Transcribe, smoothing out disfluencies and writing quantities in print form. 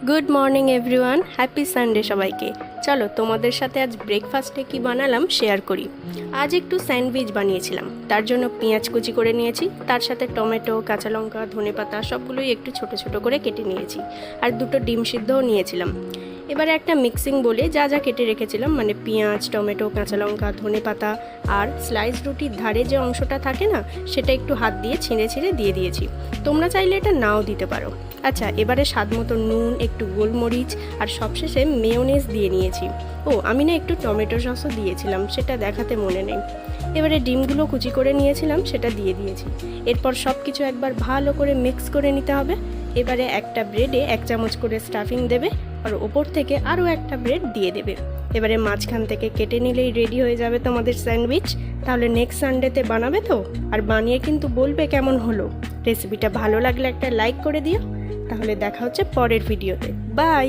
Good morning everyone, happy Sunday সবাইকে। চলো তোমাদের সাথে আজ ব্রেকফাস্টে কি বানালাম শেয়ার করি। আজ একটু স্যান্ডউইচ বানিয়েছিলাম, তার জন্য পেঁয়াজ কুচি করে নিয়েছি, তার সাথে টমেটো, কাঁচা লঙ্কা, ধনেপাতা সবগুলোই একটু ছোট ছোট করে কেটে নিয়েছি, আর দুটো ডিম সিদ্ধও নিয়েছিলাম। এবারে একটা মিক্সিং বলে যা যা কেটে রেখেছিলাম, মানে পেঁয়াজ, টমেটো, কাঁচা লঙ্কা, ধনেপাতা আর স্লাইস রুটির ধারে যে অংশটা থাকে না, সেটা একটু হাত দিয়ে ছিঁড়ে ছিঁড়ে দিয়ে দিয়েছি। তোমরা চাইলে এটা নাও দিতে পারো। আচ্ছা, এবারে স্বাদ মতো নুন, একটু গোলমরিচ আর সবশেষে মেয়োনেজ দিয়ে নিয়েছি। আমি না একটু টমেটো সসও দিয়েছিলাম, সেটা দেখাতে মনে নেই। এবারে ডিমগুলো কুচি করে নিয়েছিলাম, সেটা দিয়ে দিয়েছি। এরপর সব কিছু একবার ভালো করে মিক্স করে নিতে হবে। এবারে একটা ব্রেডে 1 চামচ করে স্টাফিং দেবে, আর ওপর থেকে আরও একটা ব্রেড দিয়ে দেবে। এবারে মাঝখান থেকে কেটে নিলেই রেডি হয়ে যাবে তোমাদের স্যান্ডউইচ। তাহলে নেক্সট সানডেতে বানাবে তো, আর বানিয়ে কিন্তু বলবে কেমন হলো। রেসিপিটা ভালো লাগলে একটা লাইক করে দিও। তাহলে দেখা হচ্ছে পরের ভিডিওতে। বাই।